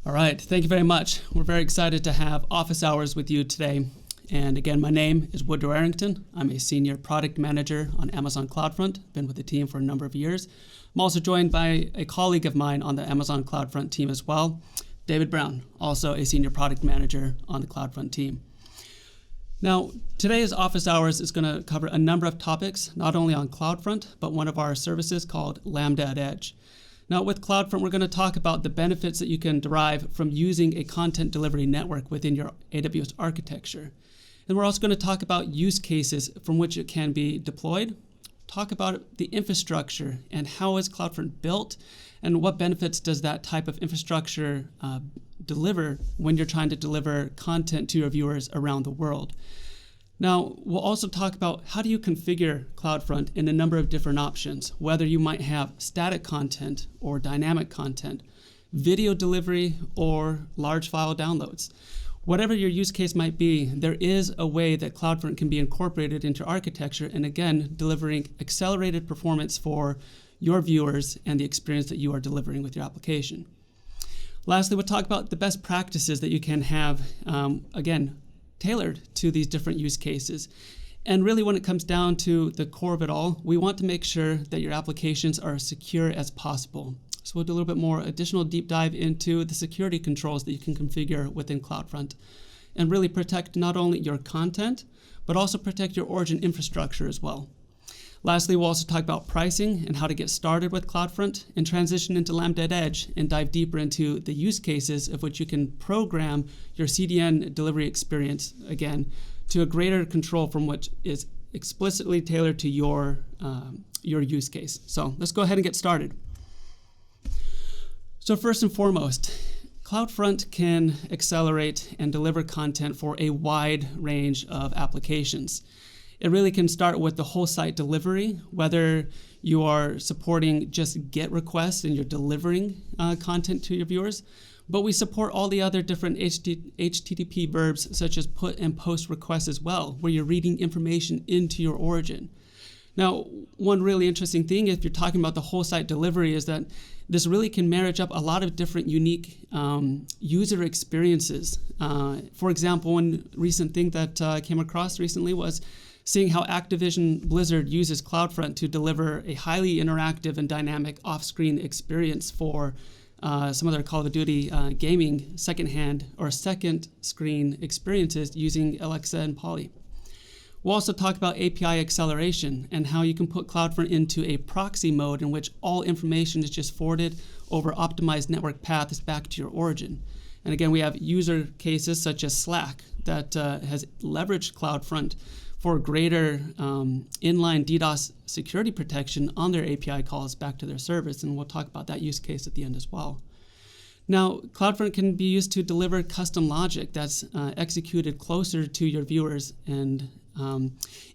All right, thank you very much. We're very excited to have office hours with you today. And again, my name is Woodrow Arrington. I'm a senior product manager on Amazon CloudFront. Been with the team for a number of years. I'm also joined by a colleague of mine on the Amazon CloudFront team as well, David Brown, also a senior product manager on the CloudFront team. Now, today's office hours is going to cover a number of topics, not only on CloudFront, but one of our services called Lambda Edge. Now, with CloudFront, we're going to talk about the benefits that you can derive from using a content delivery network within your AWS architecture. And we're also going to talk about use cases from which it can be deployed, talk about the infrastructure and how is CloudFront built, and what benefits does that type of infrastructure deliver when you're trying to deliver content to your viewers around the world. Now, we'll also talk about how do you configure CloudFront in a number of different options, whether you might have static content or dynamic content, video delivery, or large file downloads. Whatever your use case might be, there is a way that CloudFront can be incorporated into architecture and again, delivering accelerated performance for your viewers and the experience that you are delivering with your application. Lastly, we'll talk about the best practices that you can have, again, tailored to these different use cases. And really when it comes down to the core of it all, we want to make sure that your applications are as secure as possible. So we'll do a little bit more additional deep dive into the security controls that you can configure within CloudFront and really protect not only your content, but also protect your origin infrastructure as well. Lastly, we'll also talk about pricing and how to get started with CloudFront and transition into Lambda Edge and dive deeper into the use cases of which you can program your CDN delivery experience, again, to a greater control from which is explicitly tailored to your use case. So let's go ahead and get started. So first and foremost, CloudFront can accelerate and deliver content for a wide range of applications. It really can start with the whole site delivery, whether you are supporting just GET requests and you're delivering content to your viewers, but we support all the other different HTTP verbs such as put and post requests as well, where you're reading information into your origin. Now, one really interesting thing if you're talking about the whole site delivery is that this really can marriage up a lot of different unique user experiences. For example, one recent thing that I came across recently was seeing how Activision Blizzard uses CloudFront to deliver a highly interactive and dynamic off-screen experience for some of their Call of Duty gaming second screen experiences using Alexa and Polly. We'll also talk about API acceleration and how you can put CloudFront into a proxy mode in which all information is just forwarded over optimized network paths back to your origin. And again, we have user cases such as Slack that has leveraged CloudFront for greater inline DDoS security protection on their API calls back to their service, and we'll talk about that use case at the end as well. Now, CloudFront can be used to deliver custom logic that's executed closer to your viewers and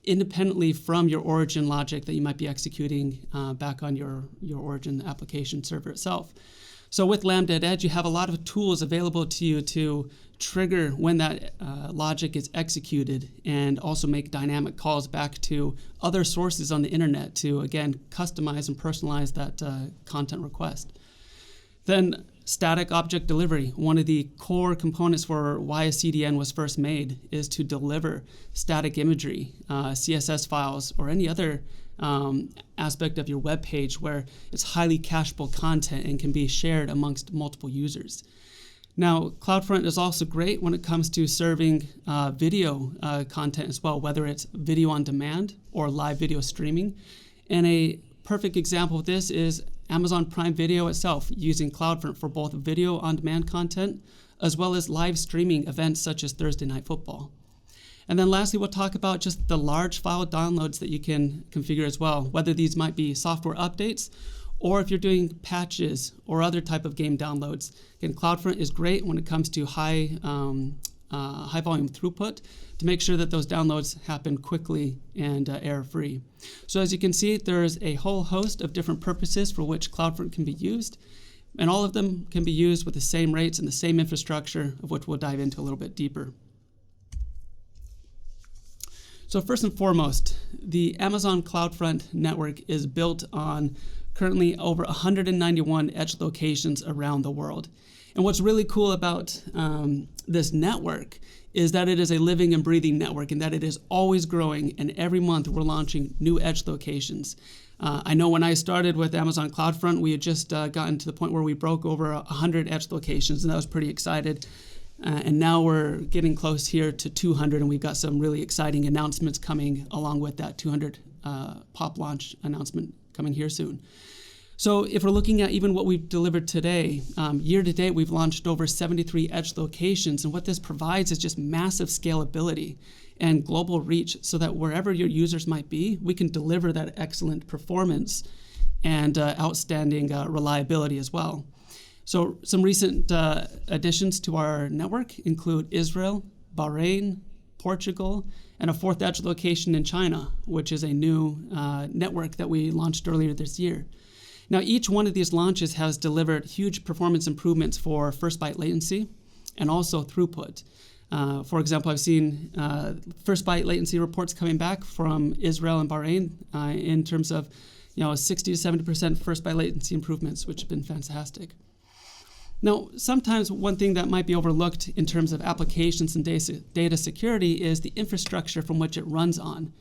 independently from your origin logic that you might be executing back on your origin application server itself. So with Lambda Edge, you have a lot of tools available to you to trigger when that logic is executed and also make dynamic calls back to other sources on the internet to, again, customize and personalize that content request. Then static object delivery, one of the core components for why a CDN was first made is to deliver static imagery, CSS files, or any other aspect of your web page where it's highly cacheable content and can be shared amongst multiple users. Now, CloudFront is also great when it comes to serving video content as well, whether it's video on demand or live video streaming. And a perfect example of this is Amazon Prime Video itself, using CloudFront for both video on demand content as well as live streaming events such as Thursday Night Football. And then lastly, we'll talk about just the large file downloads that you can configure as well, whether these might be software updates or if you're doing patches or other type of game downloads. Again, CloudFront is great when it comes to high volume throughput to make sure that those downloads happen quickly and error-free. So as you can see, there's a whole host of different purposes for which CloudFront can be used, and all of them can be used with the same rates and the same infrastructure, of which we'll dive into a little bit deeper. So first and foremost, the Amazon CloudFront network is built on currently over 191 edge locations around the world. And what's really cool about this network is that it is a living and breathing network and that it is always growing, and every month we're launching new edge locations. I know when I started with Amazon CloudFront, we had just gotten to the point where we broke over 100 edge locations, and that was pretty excited. And now we're getting close here to 200, and we've got some really exciting announcements coming along with that 200 pop launch announcement coming here soon. So if we're looking at even what we've delivered today, year to date, we've launched over 73 edge locations. And what this provides is just massive scalability and global reach so that wherever your users might be, we can deliver that excellent performance and outstanding reliability as well. So some recent additions to our network include Israel, Bahrain, Portugal, and a fourth edge location in China, which is a new network that we launched earlier this year. Now, each one of these launches has delivered huge performance improvements for first byte latency and also throughput. For example, I've seen first byte latency reports coming back from Israel and Bahrain in terms of 60 to 70% first byte latency improvements, which have been fantastic. Now, sometimes one thing that might be overlooked in terms of applications and data security is the infrastructure from which it runs on.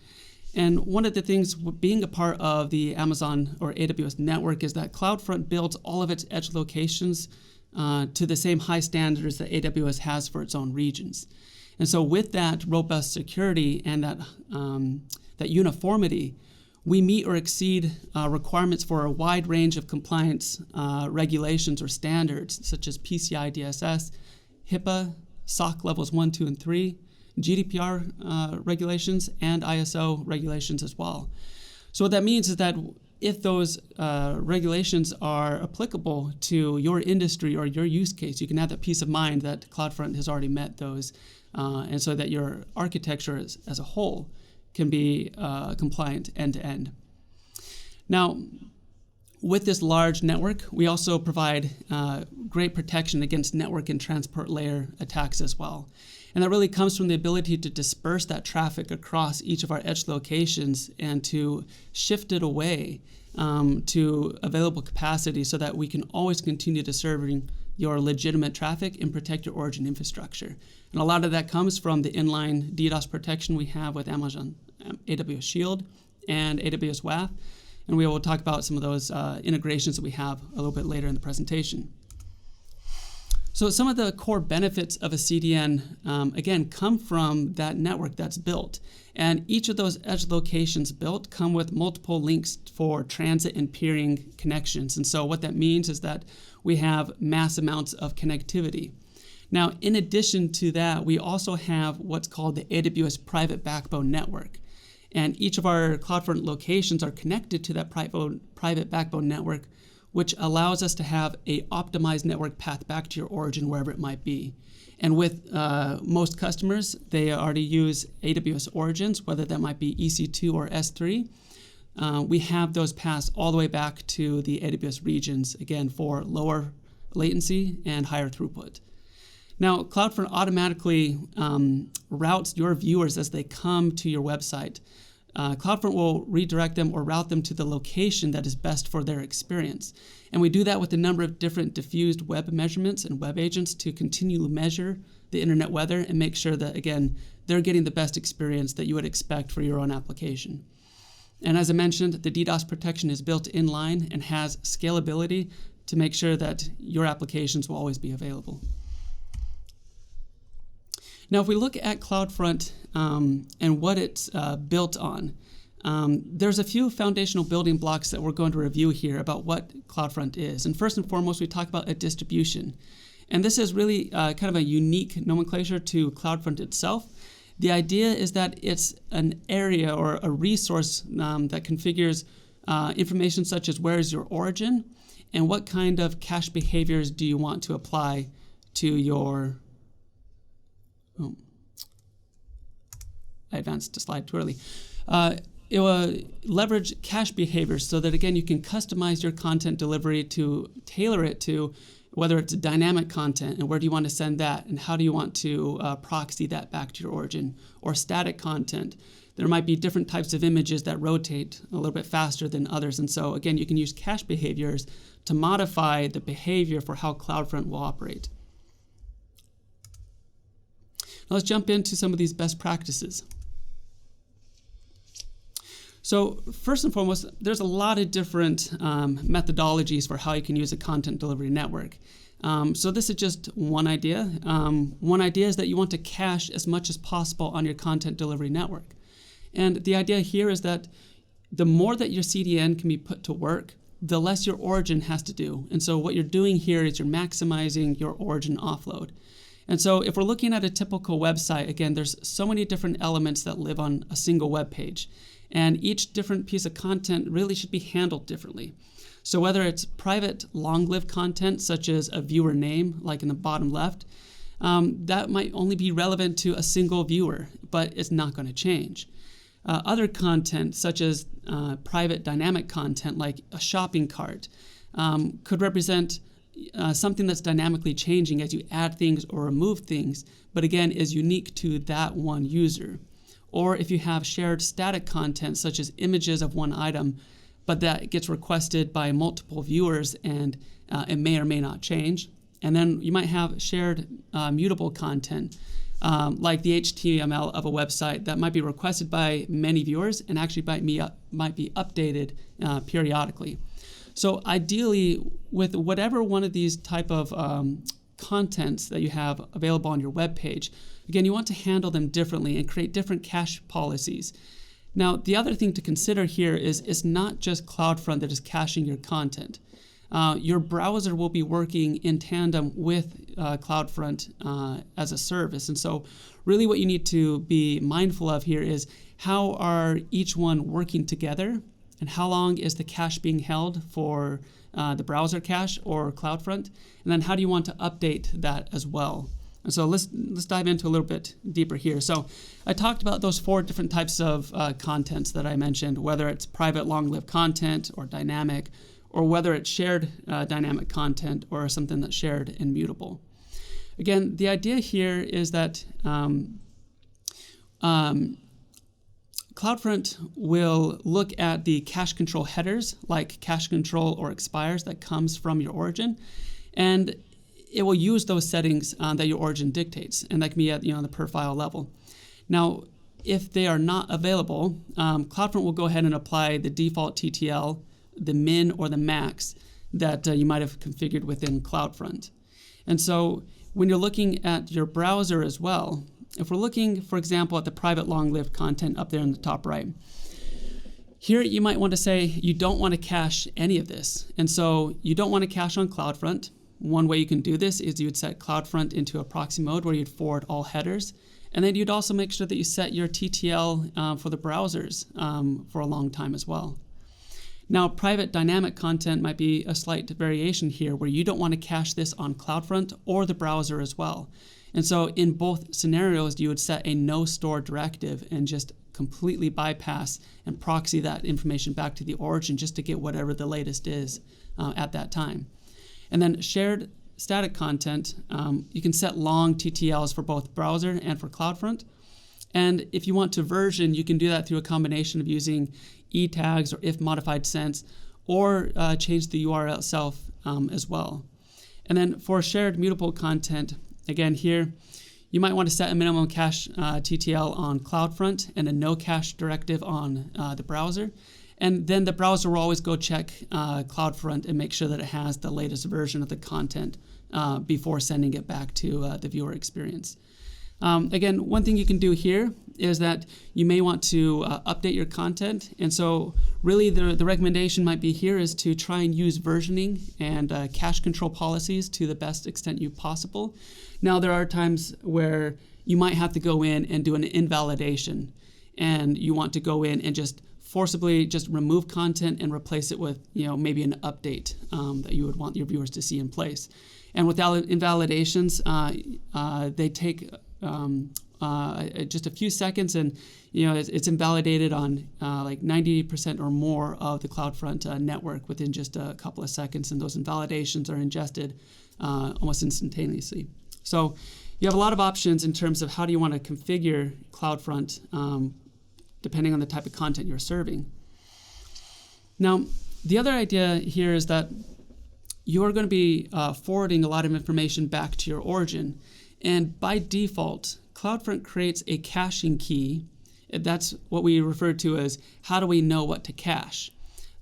And one of the things being a part of the Amazon or AWS network is that CloudFront builds all of its edge locations to the same high standards that AWS has for its own regions. And so with that robust security and that uniformity, we meet or exceed requirements for a wide range of compliance regulations or standards, such as PCI DSS, HIPAA, SOC levels 1, 2, and 3, GDPR regulations, and ISO regulations as well. So what that means is that if those regulations are applicable to your industry or your use case, you can have that peace of mind that CloudFront has already met those, and so that your architecture as a whole can be compliant end-to-end. Now, with this large network, we also provide great protection against network and transport layer attacks as well. And that really comes from the ability to disperse that traffic across each of our edge locations and to shift it away to available capacity so that we can always continue to serving your legitimate traffic and protect your origin infrastructure. And a lot of that comes from the inline DDoS protection we have with Amazon AWS Shield and AWS WAF. And we will talk about some of those integrations that we have a little bit later in the presentation. So some of the core benefits of a CDN, again, come from that network that's built. And each of those edge locations built come with multiple links for transit and peering connections. And so what that means is that we have mass amounts of connectivity. Now, in addition to that, we also have what's called the AWS Private Backbone Network. And each of our CloudFront locations are connected to that private backbone network, which allows us to have a optimized network path back to your origin wherever it might be. And with most customers, they already use AWS origins, whether that might be EC2 or S3. We have those paths all the way back to the AWS regions, again, for lower latency and higher throughput. Now, CloudFront automatically routes your viewers as they come to your website. CloudFront will redirect them or route them to the location that is best for their experience. And we do that with a number of different diffused web measurements and web agents to continue to measure the internet weather and make sure that, again, they're getting the best experience that you would expect for your own application. And as I mentioned, the DDoS protection is built inline and has scalability to make sure that your applications will always be available. Now, if we look at CloudFront and what it's built on, there's a few foundational building blocks that we're going to review here about what CloudFront is. And first and foremost, we talk about a distribution. And this is really kind of a unique nomenclature to CloudFront itself. The idea is that it's an area or a resource that configures information such as where is your origin and what kind of cache behaviors do you want to apply to your I advanced a slide too early. It will leverage cache behaviors so that, again, you can customize your content delivery to tailor it to whether it's dynamic content and where do you want to send that and how do you want to proxy that back to your origin, or static content. There might be different types of images that rotate a little bit faster than others. And so again, you can use cache behaviors to modify the behavior for how CloudFront will operate. Now let's jump into some of these best practices. So first and foremost, there's a lot of different methodologies for how you can use a content delivery network. So this is just one idea. One idea is that you want to cache as much as possible on your content delivery network. And the idea here is that the more that your CDN can be put to work, the less your origin has to do. And so what you're doing here is you're maximizing your origin offload. And so if we're looking at a typical website, again, there's so many different elements that live on a single web page. And each different piece of content really should be handled differently. So whether it's private long-lived content, such as a viewer name, like in the bottom left, that might only be relevant to a single viewer, but it's not going to change. Other content, such as private dynamic content, like a shopping cart, could represent something that's dynamically changing as you add things or remove things, but again, is unique to that one user. Or if you have shared static content, such as images of one item, but that gets requested by multiple viewers and it may or may not change. And then you might have shared mutable content, like the HTML of a website that might be requested by many viewers and actually might be updated periodically. So ideally, with whatever one of these type of contents that you have available on your web page, again, you want to handle them differently and create different cache policies. Now, the other thing to consider here is it's not just CloudFront that is caching your content. Your browser will be working in tandem with CloudFront as a service. And so really what you need to be mindful of here is how are each one working together and how long is the cache being held for the browser cache or CloudFront, and then how do you want to update that as well. And so let's dive into a little bit deeper here. So I talked about those 4 different types of contents that I mentioned, whether it's private long-lived content or dynamic, or whether it's shared dynamic content or something that's shared and mutable. Again, the idea here is that CloudFront will look at the cache control headers, like cache control or expires that comes from your origin, and it will use those settings that your origin dictates, and that can be at the per file level. Now, if they are not available, CloudFront will go ahead and apply the default TTL, the min or the max that you might have configured within CloudFront. And so when you're looking at your browser as well, if we're looking, for example, at the private long-lived content up there in the top right, here you might want to say you don't want to cache any of this. And so you don't want to cache on CloudFront. One way you can do this is you would set CloudFront into a proxy mode where you'd forward all headers. And then you'd also make sure that you set your TTL for the browsers for a long time as well. Now, private dynamic content might be a slight variation here where you don't want to cache this on CloudFront or the browser as well. And so in both scenarios, you would set a no store directive and just completely bypass and proxy that information back to the origin just to get whatever the latest is at that time. And then shared static content, you can set long TTLs for both browser and for CloudFront. And if you want to version, you can do that through a combination of using e-tags or if modified sense, or change the URL itself as well. And then for shared mutable content, again here, you might want to set a minimum cache TTL on CloudFront and a no cache directive on the browser. And then the browser will always go check CloudFront and make sure that it has the latest version of the content before sending it back to the viewer experience. Again, one thing you can do here is that you may want to update your content. And so really the recommendation might be here is to try and use versioning and cache control policies to the best extent you possible. Now, there are times where you might have to go in and do an invalidation, and you want to go in and just forcibly just remove content and replace it with maybe an update that you would want your viewers to see in place. And without invalidations, they take just a few seconds, and it's invalidated on like 90% or more of the CloudFront network within just a couple of seconds, and those invalidations are ingested almost instantaneously. So you have a lot of options in terms of how do you want to configure CloudFront depending on the type of content you're serving. Now, the other idea here is that you're going to be forwarding a lot of information back to your origin. And by default, CloudFront creates a caching key. That's what we refer to as how do we know what to cache.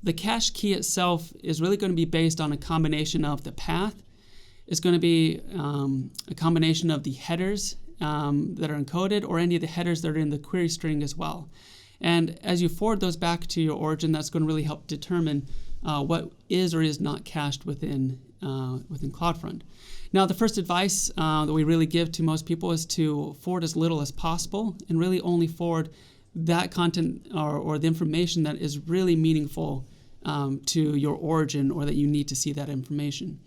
The cache key itself is really going to be based on a combination of the path. It's going to be a combination of the headers that are encoded, or any of the headers that are in the query string as well. And as you forward those back to your origin, that's going to really help determine what is or is not cached within CloudFront. Now, the first advice that we really give to most people is to forward as little as possible, and really only forward that content or the information that is really meaningful to your origin, or that you need to see that information.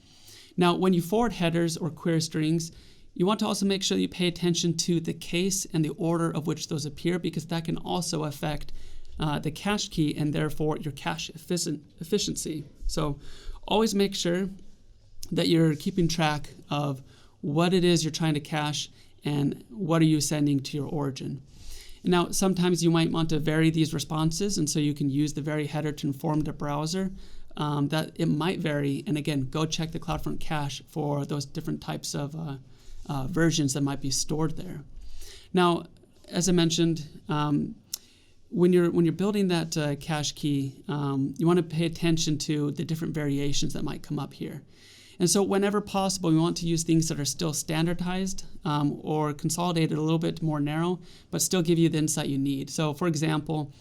Now, when you forward headers or query strings, you want to also make sure that you pay attention to the case and the order of which those appear, because that can also affect the cache key and therefore your cache efficiency. So always make sure that you're keeping track of what it is you're trying to cache and what are you sending to your origin. And now, sometimes you might want to vary these responses, and so you can use the vary header to inform the browser that it might vary. And again, go check the CloudFront cache for those different types of versions that might be stored there. Now, as I mentioned, when you're building that cache key, you want to pay attention to the different variations that might come up here. And so whenever possible, we want to use things that are still standardized or consolidated a little bit more narrow, but still give you the insight you need. So for example,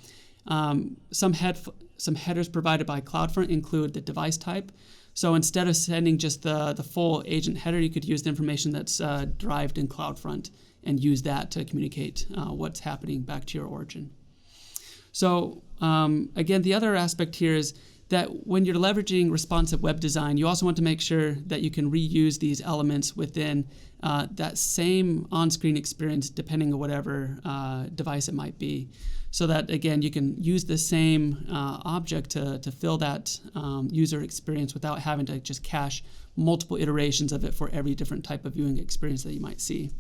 some headers provided by CloudFront include the device type. So instead of sending just the full agent header, you could use the information that's derived in CloudFront and use that to communicate what's happening back to your origin. So again, the other aspect here is that when you're leveraging responsive web design, you also want to make sure that you can reuse these elements within that same on-screen experience, depending on whatever device it might be. So that, again, you can use the same object to fill that user experience without having to just cache multiple iterations of it for every different type of viewing experience that you might see.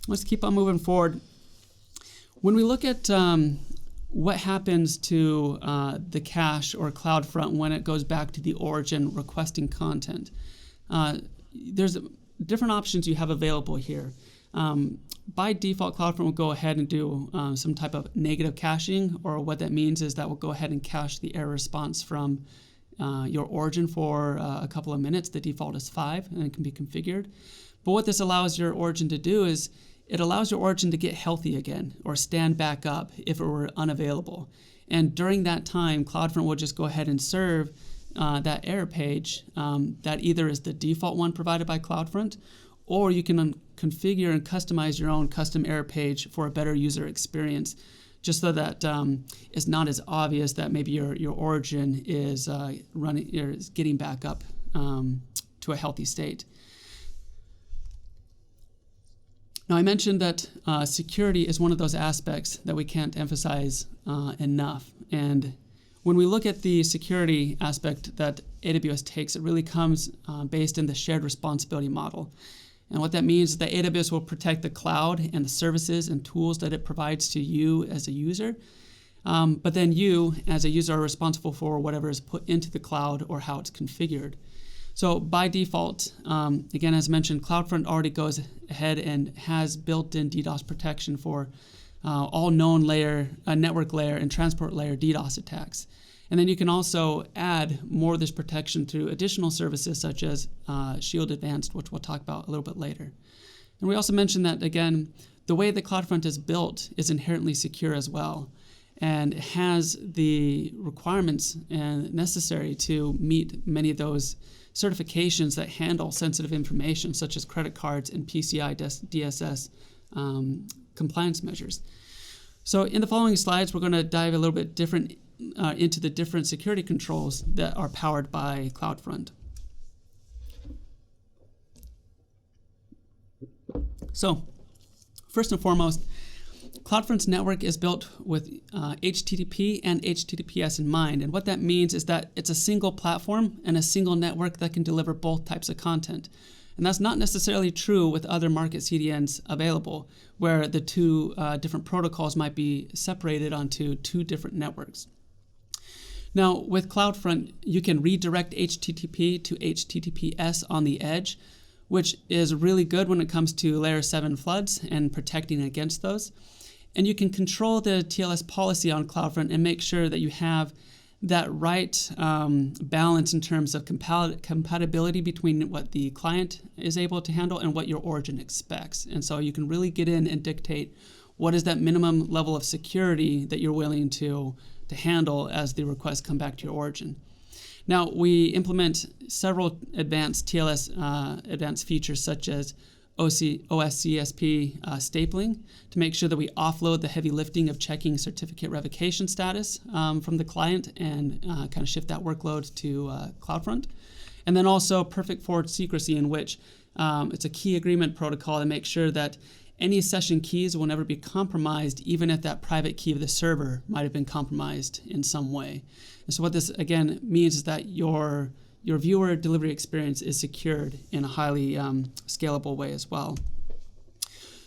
Let's keep on moving forward. When we look at what happens to the cache or CloudFront when it goes back to the origin requesting content, there's different options you have available here. By default, CloudFront will go ahead and do some type of negative caching, or what that means is that will go ahead and cache the error response from your origin for a couple of minutes. The default is 5, and it can be configured. But what this allows your origin to do is it allows your origin to get healthy again or stand back up if it were unavailable. And during that time, CloudFront will just go ahead and serve that error page that either is the default one provided by CloudFront, or you can configure and customize your own custom error page for a better user experience, just so that it's not as obvious that maybe your origin is is getting back up to a healthy state. Now, I mentioned that security is one of those aspects that we can't emphasize enough. And when we look at the security aspect that AWS takes, it really comes based in the shared responsibility model. And what that means is that AWS will protect the cloud and the services and tools that it provides to you as a user. But then you, as a user, are responsible for whatever is put into the cloud or how it's configured. So by default, again, as mentioned, CloudFront already goes ahead and has built-in DDoS protection for all known network layer and transport layer DDoS attacks. And then you can also add more of this protection through additional services such as Shield Advanced, which we'll talk about a little bit later. And we also mentioned that, again, the way that CloudFront is built is inherently secure as well, and it has the requirements necessary to meet many of those certifications that handle sensitive information, such as credit cards and PCI DSS compliance measures. So in the following slides, we're going to dive a little bit different into the different security controls that are powered by CloudFront. So first and foremost, CloudFront's network is built with HTTP and HTTPS in mind. And what that means is that it's a single platform and a single network that can deliver both types of content. And that's not necessarily true with other market CDNs available, where the two different protocols might be separated onto two different networks. Now, with CloudFront, you can redirect HTTP to HTTPS on the edge, which is really good when it comes to layer 7 floods and protecting against those. And you can control the TLS policy on CloudFront and make sure that you have that right balance in terms of compatibility between what the client is able to handle and what your origin expects. And so you can really get in and dictate what is that minimum level of security that you're willing to handle as the requests come back to your origin. Now, we implement several advanced TLS advanced features such as OSCSP stapling to make sure that we offload the heavy lifting of checking certificate revocation status from the client and kind of shift that workload to CloudFront. And then also perfect forward secrecy, in which it's a key agreement protocol to make sure that any session keys will never be compromised, even if that private key of the server might have been compromised in some way. And so what this, again, means is that your viewer delivery experience is secured in a highly scalable way as well.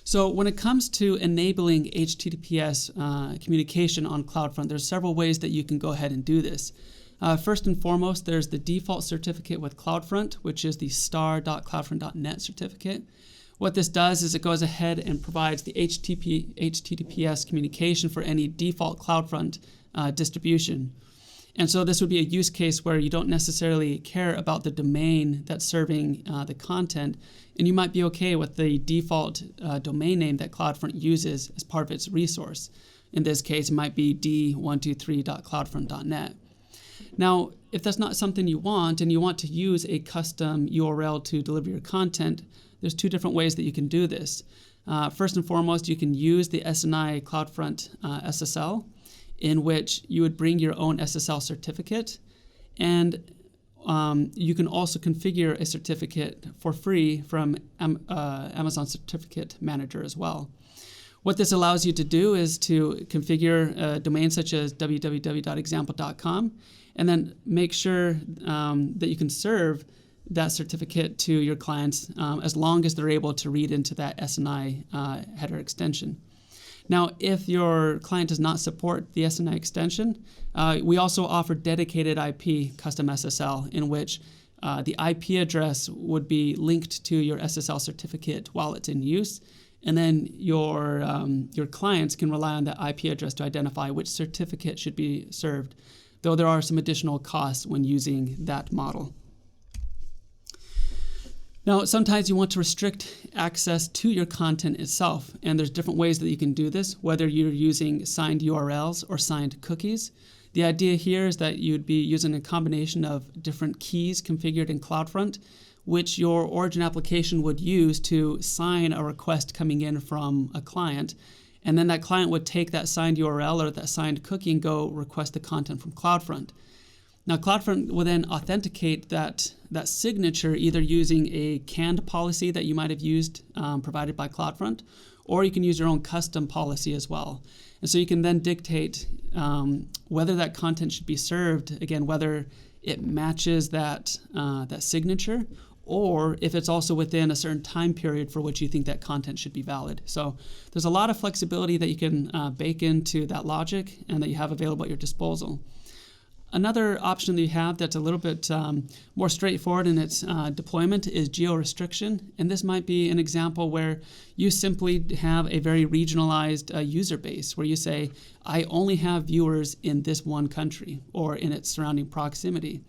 So when it comes to enabling HTTPS communication on CloudFront, there's several ways that you can go ahead and do this. First and foremost, there's the default certificate with CloudFront, which is the star.cloudfront.net certificate. What this does is it goes ahead and provides the HTTPS communication for any default CloudFront distribution. And so this would be a use case where you don't necessarily care about the domain that's serving the content, and you might be okay with the default domain name that CloudFront uses as part of its resource. In this case, it might be d123.cloudfront.net. Now, if that's not something you want, and you want to use a custom URL to deliver your content, there's two different ways that you can do this. First and foremost, you can use the SNI CloudFront SSL, in which you would bring your own SSL certificate, and you can also configure a certificate for free from Amazon Certificate Manager as well. What this allows you to do is to configure a domain such as www.example.com, and then make sure that you can serve that certificate to your clients as long as they're able to read into that SNI header extension. Now, if your client does not support the SNI extension, we also offer dedicated IP custom SSL, in which the IP address would be linked to your SSL certificate while it's in use, and then your clients can rely on that IP address to identify which certificate should be served, though there are some additional costs when using that model. Now, sometimes you want to restrict access to your content itself, and there's different ways that you can do this, whether you're using signed URLs or signed cookies. The idea here is that you'd be using a combination of different keys configured in CloudFront, which your origin application would use to sign a request coming in from a client, and then that client would take that signed URL or that signed cookie and go request the content from CloudFront. Now, CloudFront will then authenticate that signature either using a canned policy that you might have used provided by CloudFront, or you can use your own custom policy as well. And so you can then dictate whether that content should be served, again, whether it matches that signature, or if it's also within a certain time period for which you think that content should be valid. So there's a lot of flexibility that you can bake into that logic and that you have available at your disposal. Another option that you have that's a little bit more straightforward in its deployment is geo-restriction. And this might be an example where you simply have a very regionalized user base where you say, I only have viewers in this one country or in its surrounding proximity.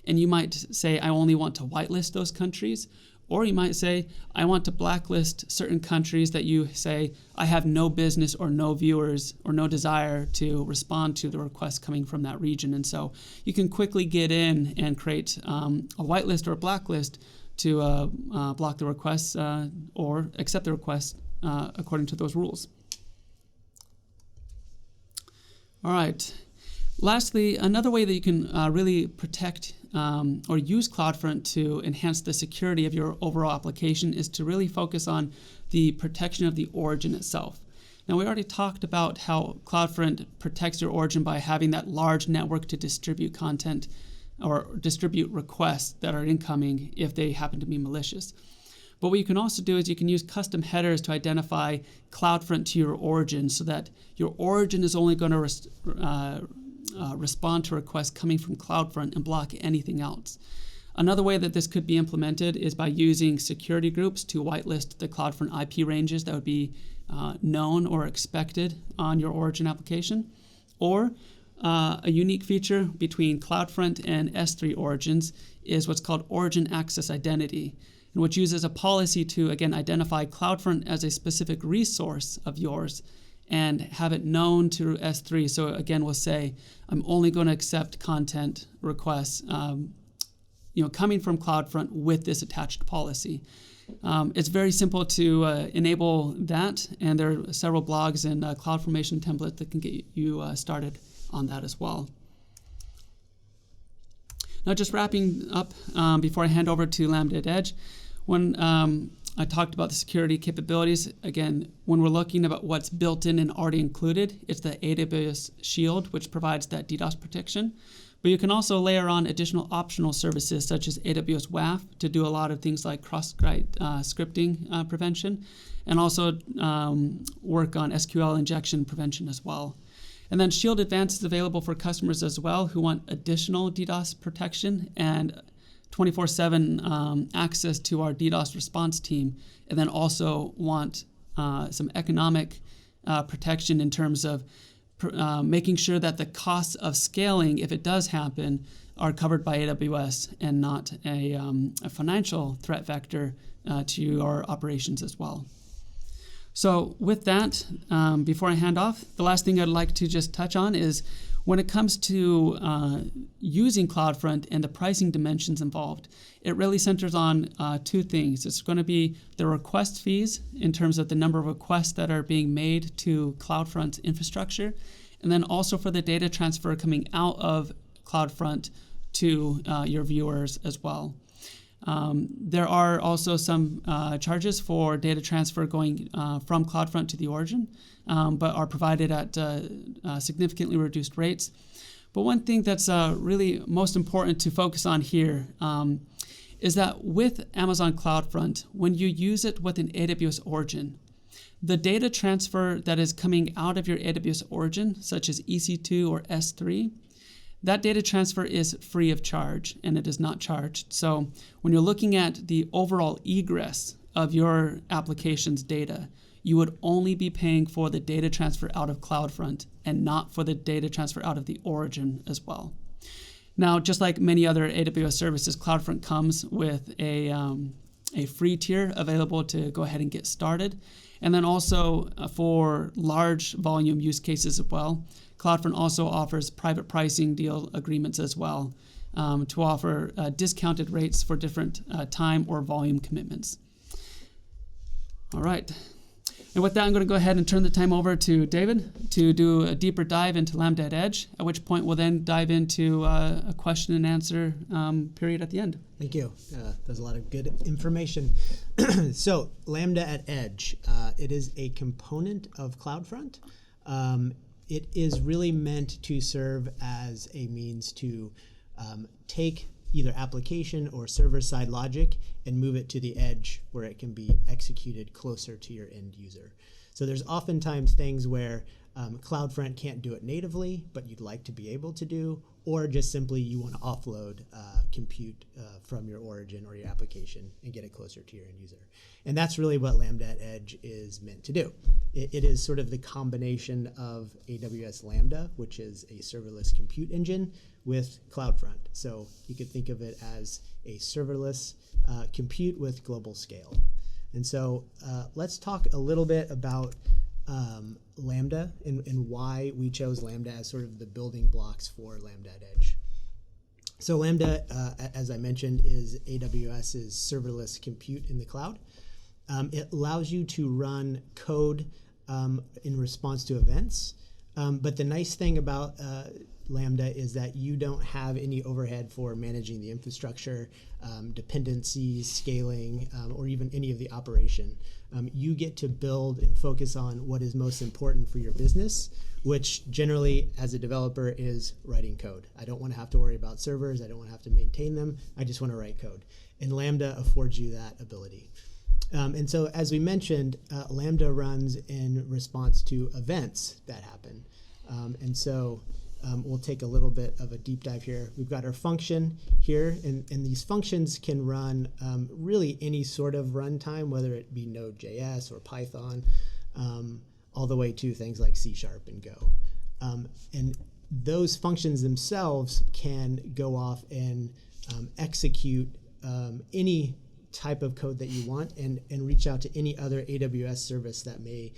And you might say, I only want to whitelist those countries. Or you might say, I want to blacklist certain countries that you say, I have no business or no viewers or no desire to respond to the requests coming from that region. And so you can quickly get in and create a whitelist or a blacklist to block the requests or accept the requests according to those rules. All right. Lastly, another way that you can really protect or use CloudFront to enhance the security of your overall application is to really focus on the protection of the origin itself. Now, we already talked about how CloudFront protects your origin by having that large network to distribute content or distribute requests that are incoming if they happen to be malicious. But what you can also do is you can use custom headers to identify CloudFront to your origin so that your origin is only going to respond to requests coming from CloudFront and block anything else. Another way that this could be implemented is by using security groups to whitelist the CloudFront IP ranges that would be known or expected on your origin application. Or a unique feature between CloudFront and S3 origins is what's called origin access identity, which uses a policy to, again, identify CloudFront as a specific resource of yours and have it known to S3. So again, we'll say, I'm only going to accept content requests coming from CloudFront with this attached policy. It's very simple to enable that, and there are several blogs and CloudFormation templates that can get you started on that as well. Now, just wrapping up before I hand over to Lambda Edge, when I talked about the security capabilities, again, when we're looking about what's built in and already included, it's the AWS Shield, which provides that DDoS protection. But you can also layer on additional optional services such as AWS WAF to do a lot of things like cross-site scripting prevention, and also work on SQL injection prevention as well. And then Shield Advanced is available for customers as well who want additional DDoS protection and 24/7 access to our DDoS response team, and then also want some economic protection in terms of making sure that the costs of scaling, if it does happen, are covered by AWS and not a financial threat vector to your operations as well. So with that, before I hand off, the last thing I'd like to just touch on is when it comes to using CloudFront and the pricing dimensions involved, it really centers on two things. It's going to be the request fees in terms of the number of requests that are being made to CloudFront's infrastructure, and then also for the data transfer coming out of CloudFront to your viewers as well. There are also some charges for data transfer going from CloudFront to the origin, but are provided at significantly reduced rates. But one thing that's really most important to focus on here is that with Amazon CloudFront, when you use it with an AWS origin, the data transfer that is coming out of your AWS origin, such as EC2 or S3, that data transfer is free of charge, and it is not charged. So when you're looking at the overall egress of your application's data, you would only be paying for the data transfer out of CloudFront and not for the data transfer out of the origin as well. Now, just like many other AWS services, CloudFront comes with a free tier available to go ahead and get started. And then also for large volume use cases as well, CloudFront also offers private pricing deal agreements as well to offer discounted rates for different time or volume commitments. All right. And with that, I'm going to go ahead and turn the time over to David to do a deeper dive into Lambda Edge, at which point we'll then dive into a question and answer period at the end. Thank you. There's a lot of good information. So Lambda at Edge, it is a component of CloudFront. It is really meant to serve as a means to take either application or server-side logic and move it to the edge where it can be executed closer to your end user. So there's oftentimes things where CloudFront can't do it natively, but you'd like to be able to do, or just simply you want to offload compute from your origin or your application and get it closer to your end user. And that's really what Lambda at Edge is meant to do. It is sort of the combination of AWS Lambda, which is a serverless compute engine, with CloudFront. So you could think of it as a serverless compute with global scale. And so let's talk a little bit about Lambda and why we chose Lambda as sort of the building blocks for Lambda at Edge. So Lambda, as I mentioned, is AWS's serverless compute in the cloud. It allows you to run code in response to events. But the nice thing about Lambda is that you don't have any overhead for managing the infrastructure, dependencies, scaling, or even any of the operation. You get to build and focus on what is most important for your business, which generally, as a developer, is writing code. I don't want to have to worry about servers. I don't want to have to maintain them. I just want to write code. And Lambda affords you that ability. And so, as we mentioned, Lambda runs in response to events that happen. And so we'll take a little bit of a deep dive here. We've got our function here, and these functions can run really any sort of runtime, whether it be Node.js or Python, all the way to things like C# and Go. And those functions themselves can go off and execute any type of code that you want and reach out to any other AWS service that may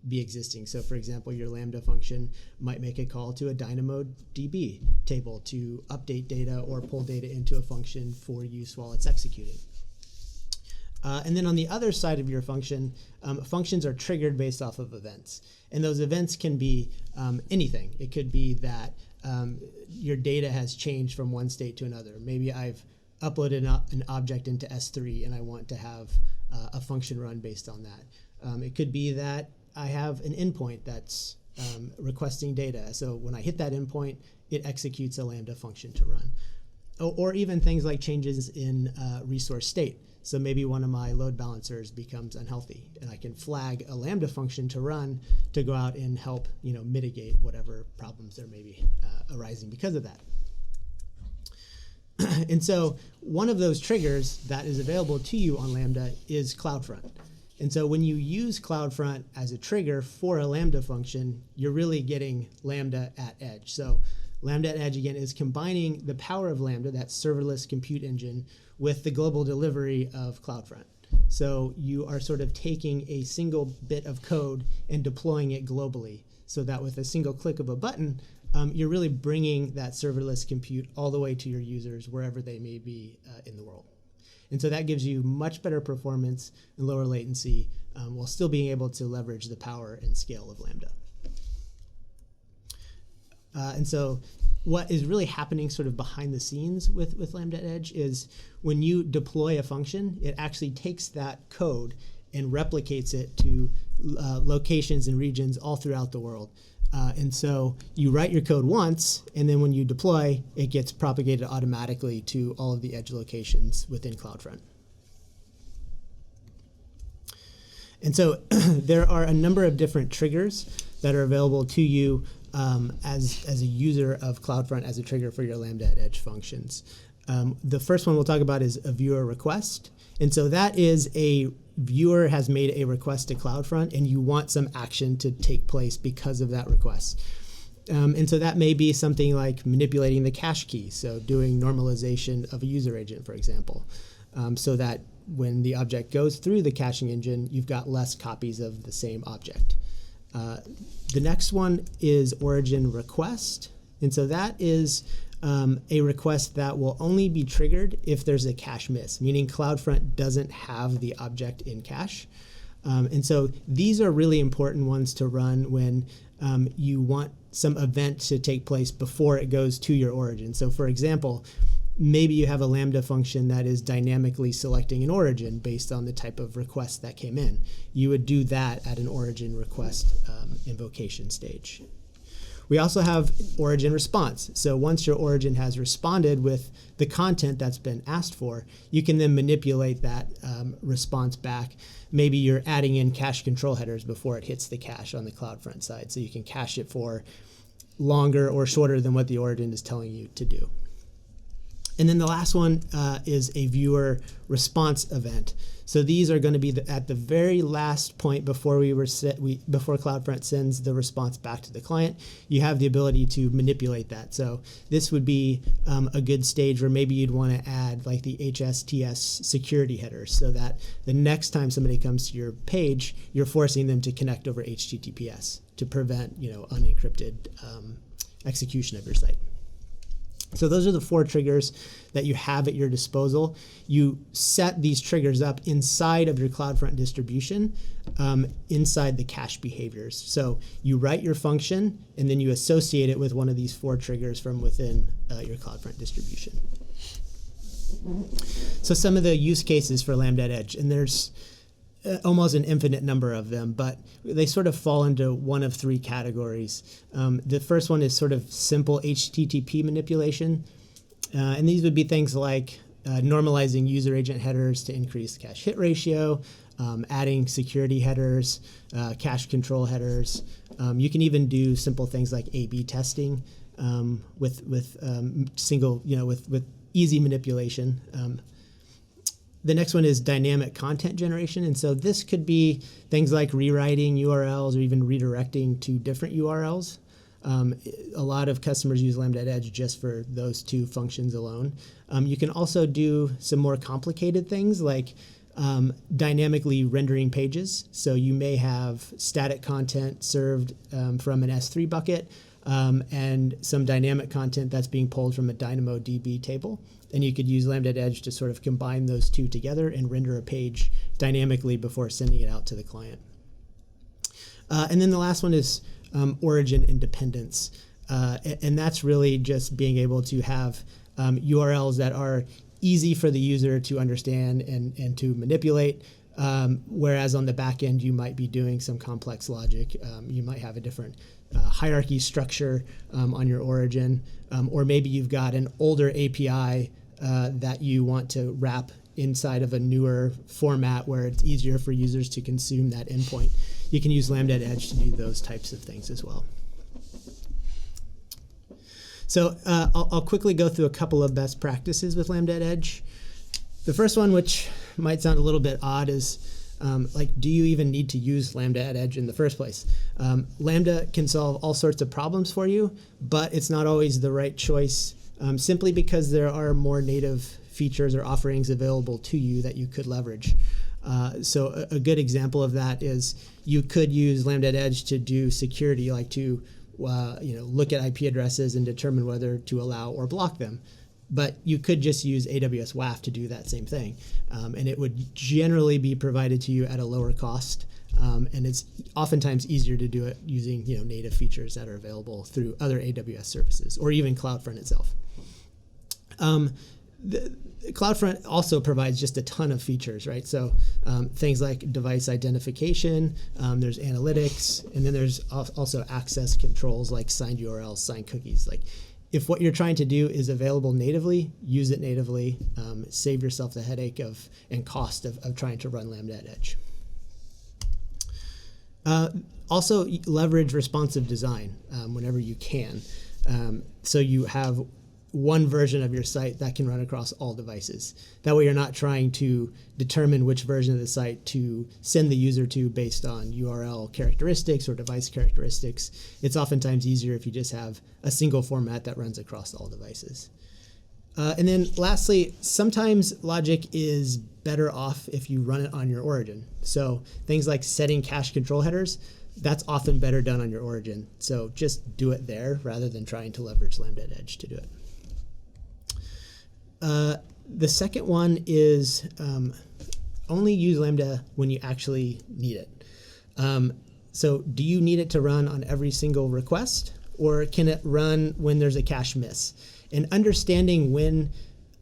be existing. So for example, your Lambda function might make a call to a DynamoDB table to update data or pull data into a function for use while it's executing. And then on the other side of your function, functions are triggered based off of events. And those events can be anything. It could be that your data has changed from one state to another. Maybe I've uploaded an object into S3 and I want to have a function run based on that. It could be that I have an endpoint that's requesting data. So when I hit that endpoint, it executes a Lambda function to run. Or even things like changes in resource state. So maybe one of my load balancers becomes unhealthy, and I can flag a Lambda function to run to go out and help mitigate whatever problems there may be arising because of that. And so one of those triggers that is available to you on Lambda is CloudFront. And so when you use CloudFront as a trigger for a Lambda function, you're really getting Lambda at Edge. So Lambda at Edge, again, is combining the power of Lambda, that serverless compute engine, with the global delivery of CloudFront. So you are sort of taking a single bit of code and deploying it globally so that with a single click of a button, you're really bringing that serverless compute all the way to your users wherever they may be in the world. And so that gives you much better performance and lower latency while still being able to leverage the power and scale of Lambda. And so what is really happening sort of behind the scenes with Lambda Edge is when you deploy a function, it actually takes that code and replicates it to locations and regions all throughout the world. And so you write your code once, and then when you deploy, it gets propagated automatically to all of the edge locations within CloudFront. And so there are a number of different triggers that are available to you as a user of CloudFront as a trigger for your Lambda at Edge functions. The first one we'll talk about is a viewer request. And so that is a viewer has made a request to CloudFront, and you want some action to take place because of that request. And so that may be something like manipulating the cache key, so doing normalization of a user agent, for example, so that when the object goes through the caching engine, you've got less copies of the same object. The next one is origin request. And so that is a request that will only be triggered if there's a cache miss, meaning CloudFront doesn't have the object in cache. And so these are really important ones to run when you want some event to take place before it goes to your origin. So for example, maybe you have a Lambda function that is dynamically selecting an origin based on the type of request that came in. You would do that at an origin request invocation stage. We also have origin response. So once your origin has responded with the content that's been asked for, you can then manipulate that response back. Maybe you're adding in cache control headers before it hits the cache on the CloudFront side. So you can cache it for longer or shorter than what the origin is telling you to do. And then the last one is a viewer response event. So these are going to be at the very last point before before CloudFront sends the response back to the client. You have the ability to manipulate that. So this would be a good stage where maybe you'd want to add like the HSTS security headers, so that the next time somebody comes to your page, you're forcing them to connect over HTTPS to prevent unencrypted execution of your site. So those are the 4 triggers that you have at your disposal. You set these triggers up inside of your CloudFront distribution, inside the cache behaviors. So you write your function, and then you associate it with one of these 4 triggers from within your CloudFront distribution. So some of the use cases for Lambda Edge, and there's almost an infinite number of them, but they sort of fall into one of 3 categories. The first one is sort of simple HTTP manipulation. And these would be things like normalizing user agent headers to increase cache hit ratio, adding security headers, cache control headers. You can even do simple things like A/B testing with easy manipulation. The next one is dynamic content generation. And so this could be things like rewriting URLs or even redirecting to different URLs. A lot of customers use Lambda Edge just for those 2 functions alone. You can also do some more complicated things like dynamically rendering pages. So you may have static content served from an S3 bucket and some dynamic content that's being pulled from a DynamoDB table. And you could use Lambda Edge to sort of combine those 2 together and render a page dynamically before sending it out to the client. And then the last one is origin independence. And that's really just being able to have URLs that are easy for the user to understand and to manipulate. Whereas on the back end, you might be doing some complex logic. You might have a different hierarchy structure on your origin, or maybe you've got an older API that you want to wrap inside of a newer format where it's easier for users to consume that endpoint. You can use Lambda Edge to do those types of things as well. So I'll quickly go through a couple of best practices with Lambda Edge. The first one, which might sound a little bit odd, is do you even need to use Lambda Edge in the first place? Lambda can solve all sorts of problems for you, but it's not always the right choice simply because there are more native features or offerings available to you that you could leverage. So a good example of that is you could use Lambda Edge to do security, like to look at IP addresses and determine whether to allow or block them. But you could just use AWS WAF to do that same thing. And it would generally be provided to you at a lower cost. And it's oftentimes easier to do it using native features that are available through other AWS services or even CloudFront itself. CloudFront also provides just a ton of features, right? So things like device identification, there's analytics, and then there's also access controls like signed URLs, signed cookies. Like if what you're trying to do is available natively, use it natively. Save yourself the headache and cost of trying to run Lambda at Edge. Also leverage responsive design whenever you can. So you have one version of your site that can run across all devices. That way you're not trying to determine which version of the site to send the user to based on URL characteristics or device characteristics. It's oftentimes easier if you just have a single format that runs across all devices. And then lastly, sometimes logic is better off if you run it on your origin. So things like setting cache control headers, that's often better done on your origin. So just do it there rather than trying to leverage Lambda at Edge to do it. The second one is only use Lambda when you actually need it. So do you need it to run on every single request, or can it run when there's a cache miss? And understanding when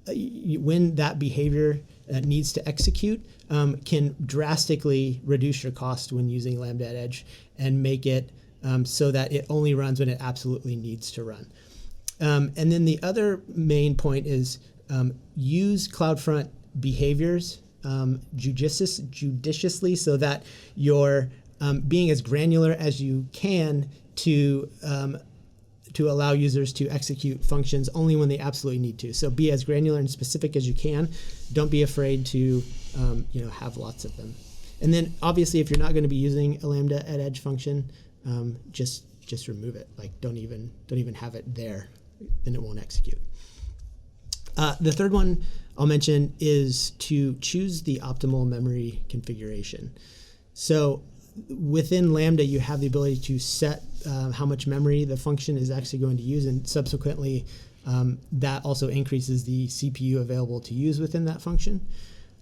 that behavior needs to execute can drastically reduce your cost when using Lambda at Edge and make it so that it only runs when it absolutely needs to run. And then the other main point is use CloudFront behaviors judiciously so that you're being as granular as you can to allow users to execute functions only when they absolutely need to. So be as granular and specific as you can. Don't be afraid to have lots of them. And then obviously if you're not going to be using a Lambda at Edge function, just remove it. Like don't even have it there, then it won't execute. The third one I'll mention is to choose the optimal memory configuration. So within Lambda, you have the ability to set how much memory the function is actually going to use, and subsequently that also increases the CPU available to use within that function.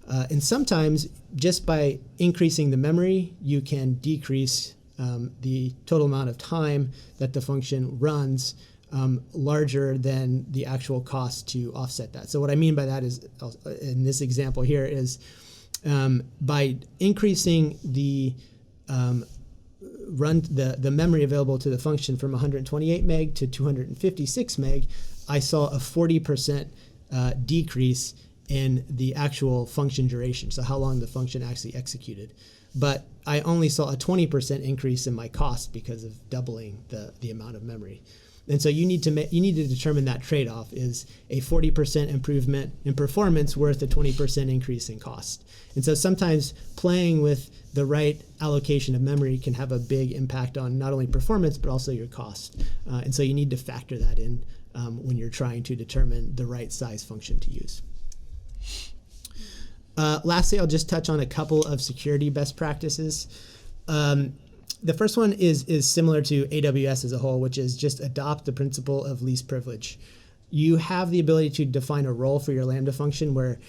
And sometimes just by increasing the memory, you can decrease the total amount of time that the function runs larger than the actual cost to offset that. So what I mean by that is, in this example here, is by increasing the the memory available to the function from 128 meg to 256 meg, I saw a 40% decrease in the actual function duration, so how long the function actually executed. But I only saw a 20% increase in my cost because of doubling the amount of memory. And so you need to determine that trade-off. Is a 40% improvement in performance worth a 20% increase in cost? And so sometimes playing with the right allocation of memory can have a big impact on not only performance but also your cost. And so you need to factor that in when you're trying to determine the right size function to use. Lastly, I'll just touch on a couple of security best practices. The first one is similar to AWS as a whole, which is just adopt the principle of least privilege. You have the ability to define a role for your Lambda function where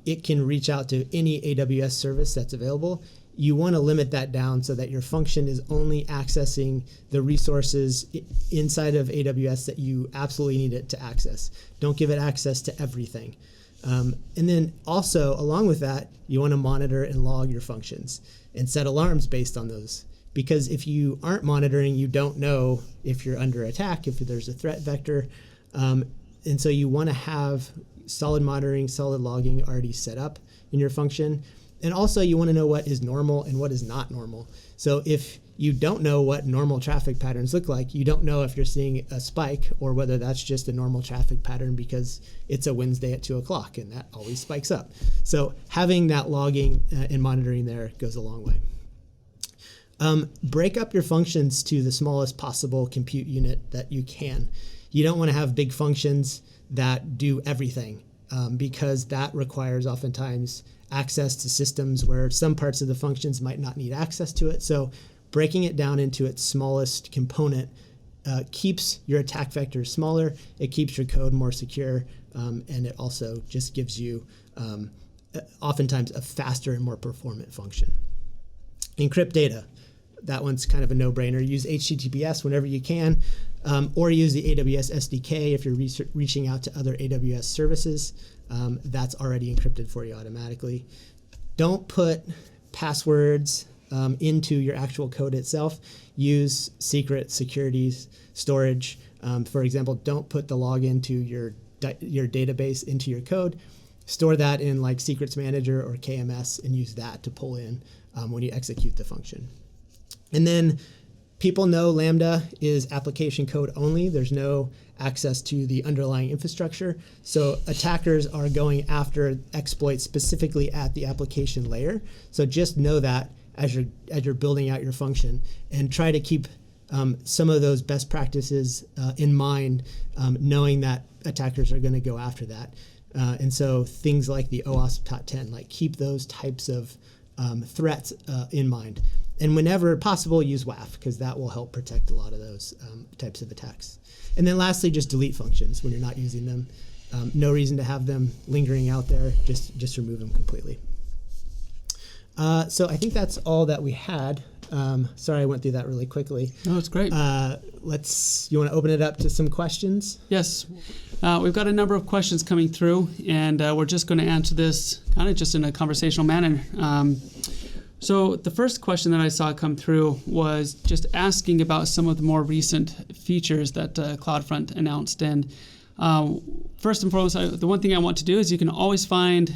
it can reach out to any AWS service that's available. You want to limit that down so that your function is only accessing the resources inside of AWS that you absolutely need it to access. Don't give it access to everything. And then also, along with that, you want to monitor and log your functions and set alarms based on those. Because if you aren't monitoring, you don't know if you're under attack, if there's a threat vector. And so you want to have solid monitoring, solid logging already set up in your function. And also you want to know what is normal and what is not normal. So if you don't know what normal traffic patterns look like, you don't know if you're seeing a spike or whether that's just a normal traffic pattern because it's a Wednesday at 2 o'clock and that always spikes up. So having that logging and monitoring there goes a long way. Break up your functions to the smallest possible compute unit that you can. You don't want to have big functions that do everything because that requires oftentimes access to systems where some parts of the functions might not need access to it. So breaking it down into its smallest component keeps your attack vector smaller, it keeps your code more secure, and it also just gives you oftentimes a faster and more performant function. Encrypt data. That one's kind of a no-brainer. Use HTTPS whenever you can, or use the AWS SDK if you're reaching out to other AWS services. That's already encrypted for you automatically. Don't put passwords into your actual code itself. Use secret security storage. For example, don't put the login to your database into your code. Store that in like Secrets Manager or KMS and use that to pull in when you execute the function. And then people know Lambda is application code only. There's no access to the underlying infrastructure. So attackers are going after exploits specifically at the application layer. So just know that as you're building out your function and try to keep some of those best practices in mind, knowing that attackers are going to go after that. And so things like the OWASP Top 10, like keep those types of threats in mind. And whenever possible, use WAF, because that will help protect a lot of those types of attacks. And then lastly, just delete functions when you're not using them. No reason to have them lingering out there. Just remove them completely. So I think that's all that we had. Sorry, I went through that really quickly. No, it's great. You want to open it up to some questions? Yes. We've got a number of questions coming through, and we're just going to answer this kind of just in a conversational manner. So the first question that I saw come through was just asking about some of the more recent features that CloudFront announced. And first and foremost, the one thing I want to do is you can always find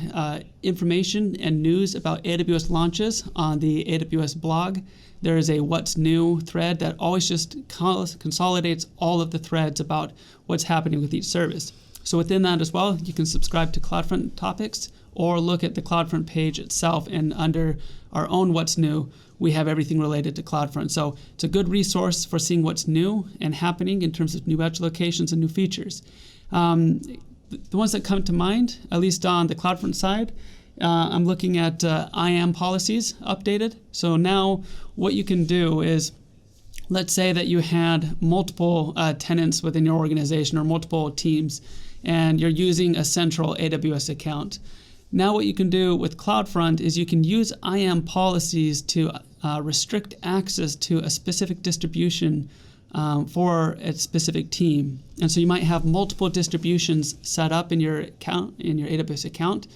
information and news about AWS launches on the AWS blog. There is a What's New thread that always just consolidates all of the threads about what's happening with each service. So within that as well, you can subscribe to CloudFront topics or look at the CloudFront page itself, and under our own What's New, we have everything related to CloudFront. So it's a good resource for seeing what's new and happening in terms of new edge locations and new features. The ones that come to mind, at least on the CloudFront side, I'm looking at IAM policies updated. So now what you can do is let's say that you had multiple tenants within your organization or multiple teams, and you're using a central AWS account. Now what you can do with CloudFront is you can use IAM policies to restrict access to a specific distribution for a specific team. And so you might have multiple distributions set up in your account, in your AWS account.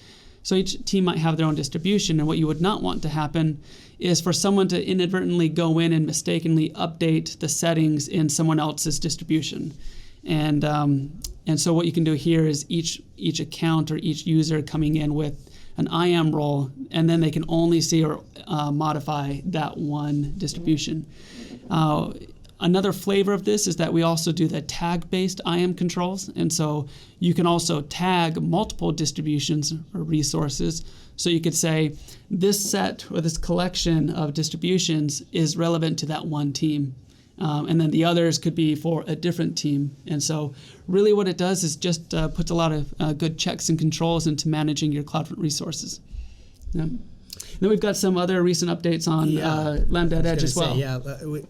So each team might have their own distribution, and what you would not want to happen is for someone to inadvertently go in and mistakenly update the settings in someone else's distribution. And so what you can do here is each account or each user coming in with an IAM role, and then they can only see or modify that one distribution. Another flavor of this is that we also do the tag-based IAM controls, and so you can also tag multiple distributions or resources. So you could say this set or this collection of distributions is relevant to that one team, and then the others could be for a different team. And so really what it does is just puts a lot of good checks and controls into managing your CloudFront resources. Yeah. Then we've got some other recent updates on Lambda Edge as well.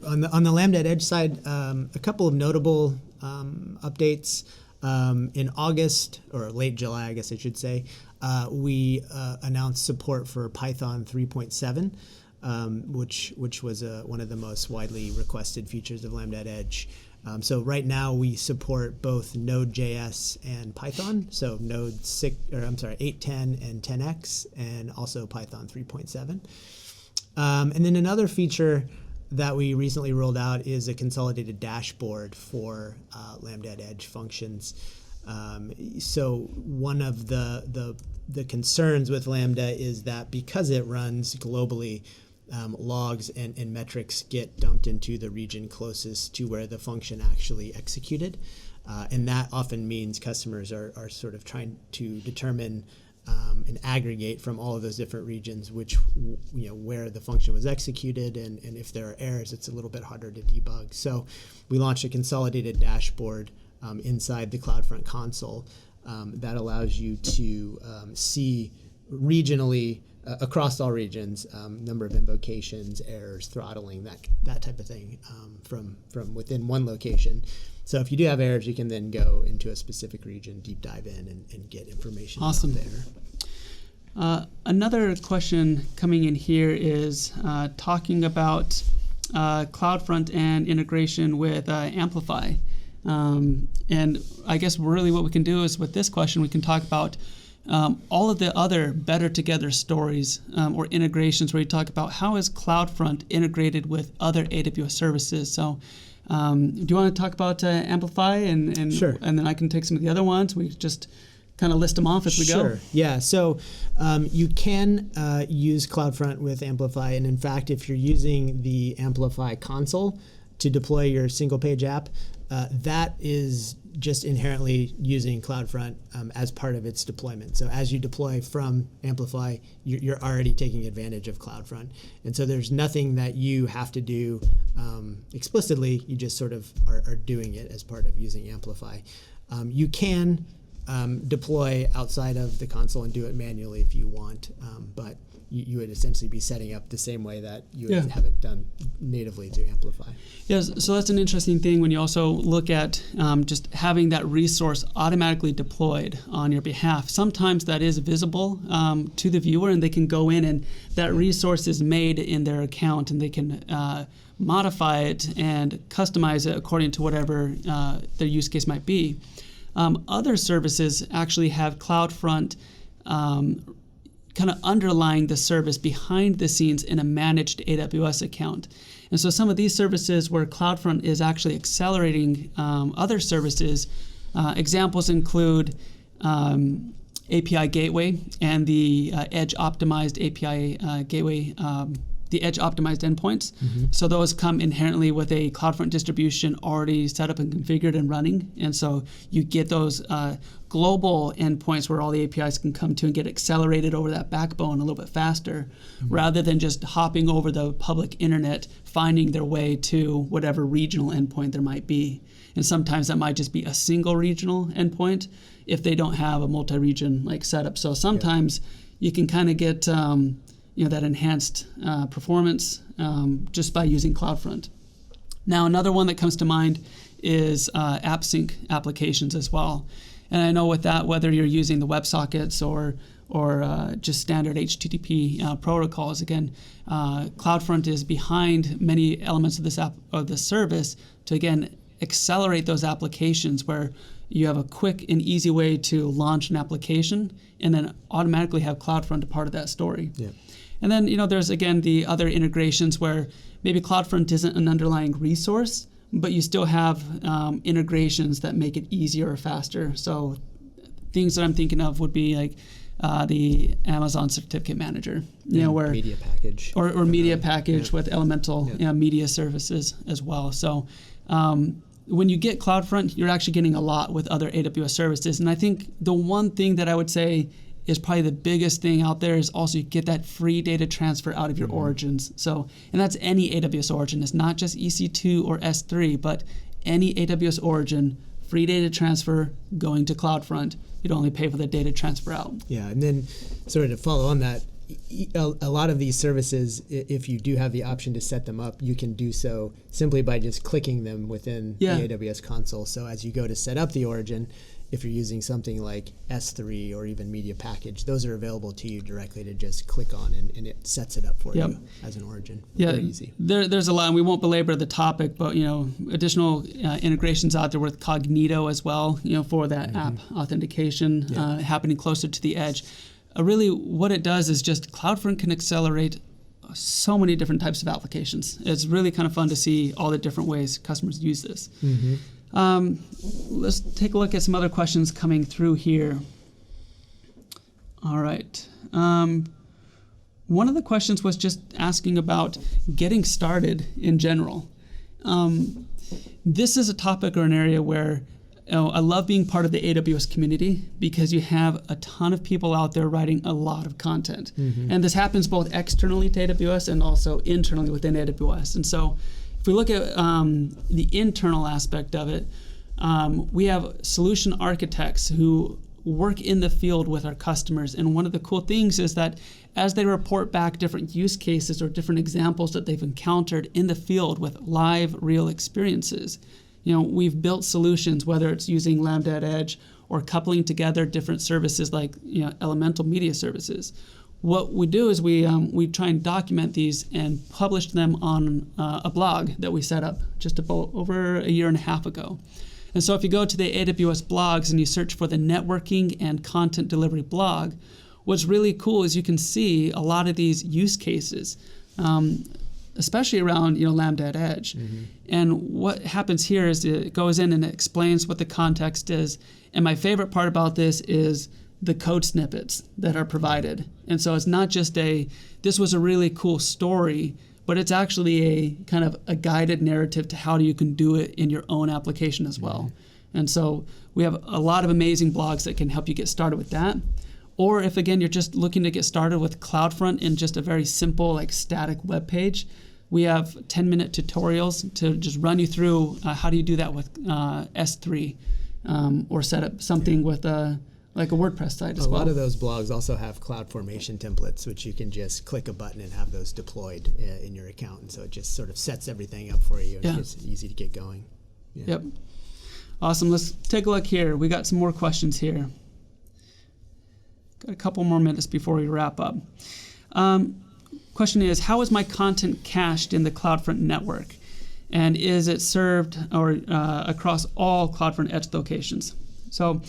On the Lambda Edge side, a couple of notable updates. In August, or late July, I guess I should say, we announced support for Python 3.7, which was one of the most widely requested features of Lambda Edge. So right now we support both Node.js and Python, so Node 8.10 and 10x, and also Python 3.7. And then another feature that we recently rolled out is a consolidated dashboard for Lambda Edge functions. So one of the concerns with Lambda is that because it runs globally, logs and metrics get dumped into the region closest to where the function actually executed. And that often means customers are sort of trying to determine and aggregate from all of those different regions where the function was executed, and if there are errors, it's a little bit harder to debug. So we launched a consolidated dashboard inside the CloudFront console that allows you to see regionally across all regions, number of invocations, errors, throttling, that type of thing from within one location. So if you do have errors, you can then go into a specific region, deep dive in, and get information awesome. There. Another question coming in here is talking about CloudFront and integration with Amplify. And I guess really what we can do is with this question, we can talk about all of the other better together stories or integrations where you talk about how is CloudFront integrated with other AWS services. So do you want to talk about Amplify and Sure. And then I can take some of the other ones. We just kind of list them off as we go. Sure. Yeah. So you can use CloudFront with Amplify, and in fact, if you're using the Amplify console to deploy your single page app, that is just inherently using CloudFront as part of its deployment. So as you deploy from Amplify, you're already taking advantage of CloudFront. And so there's nothing that you have to do explicitly. You just sort of are doing it as part of using Amplify. You can deploy outside of the console and do it manually if you want, but you would essentially be setting up the same way that you would have it done natively to Amplify. Yes, so that's an interesting thing when you also look at just having that resource automatically deployed on your behalf. Sometimes that is visible to the viewer, and they can go in and that resource is made in their account, and they can modify it and customize it according to whatever their use case might be. Other services actually have CloudFront kind of underlying the service behind the scenes in a managed AWS account. And so some of these services where CloudFront is actually accelerating other services, examples include API Gateway and the Edge optimized API Gateway, the Edge optimized endpoints. Mm-hmm. So those come inherently with a CloudFront distribution already set up and configured and running. And so you get those global endpoints where all the APIs can come to and get accelerated over that backbone a little bit faster, rather than just hopping over the public internet, finding their way to whatever regional endpoint there might be. And sometimes that might just be a single regional endpoint if they don't have a multi-region like setup. So sometimes you can kind of get that enhanced performance just by using CloudFront. Now, another one that comes to mind is AppSync applications as well. And I know with that, whether you're using the WebSockets or just standard HTTP protocols, again, CloudFront is behind many elements of this service to, again, accelerate those applications where you have a quick and easy way to launch an application and then automatically have CloudFront a part of that story. Yeah. And then, there's, again, the other integrations where maybe CloudFront isn't an underlying resource, but you still have integrations that make it easier or faster. So things that I'm thinking of would be like the Amazon Certificate Manager, where media package or media package with Elemental media services as well. So when you get CloudFront, you're actually getting a lot with other AWS services. And I think the one thing that I would say is probably the biggest thing out there is also you get that free data transfer out of your origins. So, and that's any AWS origin. It's not just EC2 or S3, but any AWS origin, free data transfer going to CloudFront. You'd only pay for the data transfer out. Yeah, and then sort of to follow on that, a lot of these services, if you do have the option to set them up, you can do so simply by just clicking them within the AWS console. So as you go to set up the origin, if you're using something like S3 or even media package, those are available to you directly to just click on, and it sets it up for you as an origin. Yeah, very easy. There's a lot, and we won't belabor the topic, but additional integrations out there with Cognito as well, for that app authentication happening closer to the edge. Really, what it does is just CloudFront can accelerate so many different types of applications. It's really kind of fun to see all the different ways customers use this. Mm-hmm. Let's take a look at some other questions coming through here. All right. One of the questions was just asking about getting started in general. This is a topic or an area where I love being part of the AWS community because you have a ton of people out there writing a lot of content. Mm-hmm. And this happens both externally to AWS and also internally within AWS. And so if we look at the internal aspect of it, we have solution architects who work in the field with our customers. And one of the cool things is that as they report back different use cases or different examples that they've encountered in the field with live, real experiences, we've built solutions, whether it's using Lambda Edge or coupling together different services like Elemental media services. What we do is we try and document these and publish them on a blog that we set up just about over a year and a half ago. And so if you go to the AWS blogs and you search for the networking and content delivery blog, what's really cool is you can see a lot of these use cases, especially around Lambda Edge. Mm-hmm. And what happens here is it goes in and it explains what the context is. And my favorite part about this is the code snippets that are provided. And so it's not just this was a really cool story, but it's actually a kind of a guided narrative to how you can do it in your own application as well. Mm-hmm. And so we have a lot of amazing blogs that can help you get started with that. Or if, again, you're just looking to get started with CloudFront in just a very simple, static web page, we have 10-minute tutorials to just run you through how do you do that with S3 or set up something with a WordPress site as well. A lot of those blogs also have CloudFormation templates, which you can just click a button and have those deployed in your account. And so it just sort of sets everything up for you. And it's easy to get going. Yeah. Yep. Awesome. Let's take a look here. We got some more questions here. Got a couple more minutes before we wrap up. Question is, how is my content cached in the CloudFront network? And is it served across all CloudFront Edge locations? So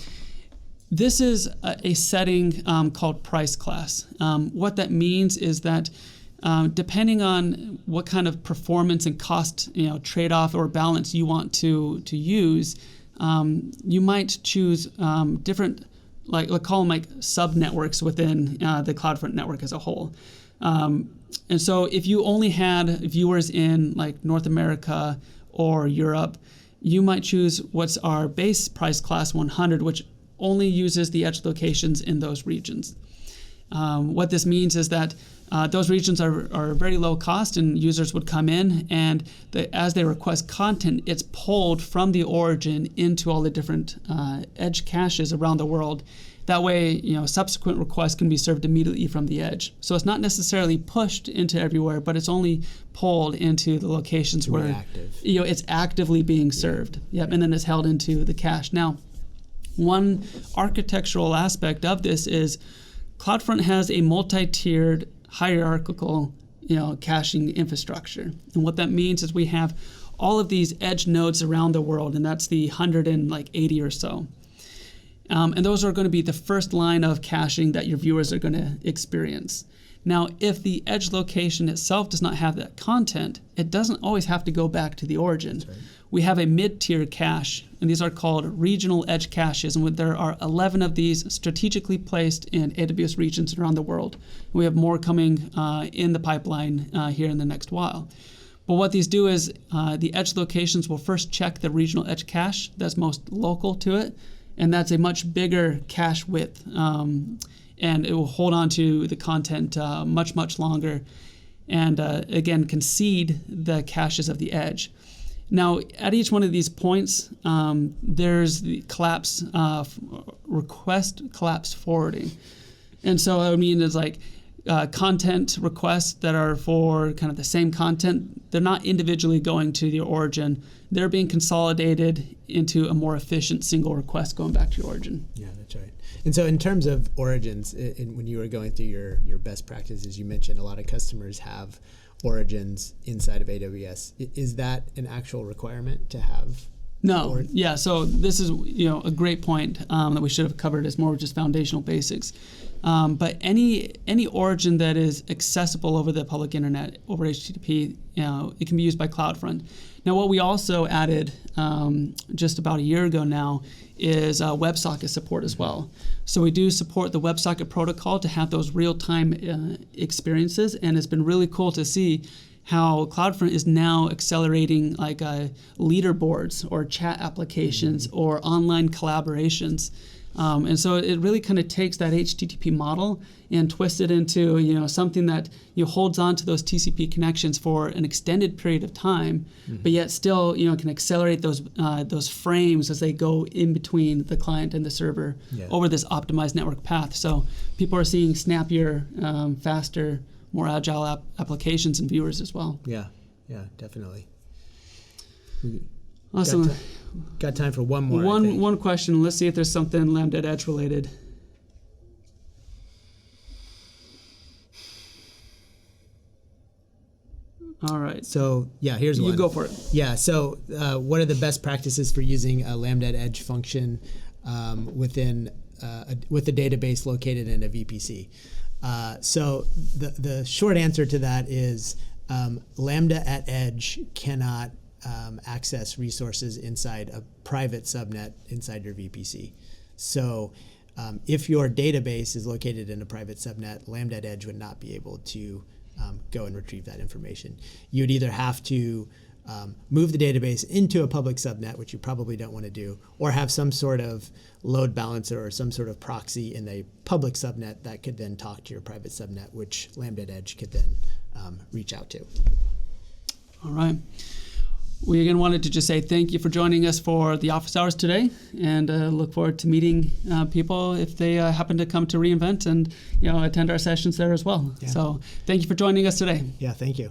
this is a setting called price class. What that means is that depending on what kind of performance and cost trade-off or balance you want to use, you might choose different, let's call them sub-networks within the CloudFront network as a whole. And so if you only had viewers in North America or Europe, you might choose what's our base price class 100, which only uses the edge locations in those regions. What this means is that those regions are very low cost, and users would come in, and as they request content, it's pulled from the origin into all the different edge caches around the world. That way, subsequent requests can be served immediately from the edge. So it's not necessarily pushed into everywhere, but it's only pulled into the locations where reactive. It's actively being served. Yep, and then it's held into the cache. Now, one architectural aspect of this is CloudFront has a multi-tiered hierarchical caching infrastructure. And what that means is we have all of these edge nodes around the world, and that's the 180 or so. And those are going to be the first line of caching that your viewers are going to experience. Now, if the edge location itself does not have that content, it doesn't always have to go back to the origin. That's right. We have a mid-tier cache, and these are called regional edge caches, and there are 11 of these strategically placed in AWS regions around the world. We have more coming in the pipeline here in the next while. But what these do is the edge locations will first check the regional edge cache that's most local to it, and that's a much bigger cache width, and it will hold on to the content much, much longer, and again, concede the caches of the edge. Now, at each one of these points, there's the request collapse forwarding. And so, it's like content requests that are for kind of the same content. They're not individually going to the origin. They're being consolidated into a more efficient single request going back to your origin. Yeah, that's right. And so in terms of origins, when you were going through your best practices, you mentioned a lot of customers have origins inside of AWS. Is that an actual requirement to have? No. Yeah. So this is a great point that we should have covered as more just foundational basics. But any origin that is accessible over the public internet over HTTP, it can be used by CloudFront. Now, what we also added just about a year ago now is WebSocket support as well. So we do support the WebSocket protocol to have those real-time experiences, and it's been really cool to see how CloudFront is now accelerating like leaderboards or chat applications or online collaborations. And so it really kind of takes that HTTP model and twists it into something that holds on to those TCP connections for an extended period of time, but yet still can accelerate those frames as they go in between the client and the server over this optimized network path. So people are seeing snappier, faster, more agile applications and viewers as well. Yeah, definitely. Awesome. Got time for one more. One question. Let's see if there's something Lambda Edge related. All right. So here's one. You go for it. Yeah. So what are the best practices for using a Lambda Edge function with a database located in a VPC? So the short answer to that is Lambda at Edge cannot access resources inside a private subnet inside your VPC. So if your database is located in a private subnet, Lambda at Edge would not be able to go and retrieve that information. You'd either have to move the database into a public subnet, which you probably don't want to do, or have some sort of load balancer or some sort of proxy in a public subnet that could then talk to your private subnet, which Lambda at Edge could then reach out to. All right. We again wanted to just say thank you for joining us for the office hours today, and look forward to meeting people if they happen to come to reInvent and attend our sessions there as well. Yeah. So thank you for joining us today. Yeah, thank you.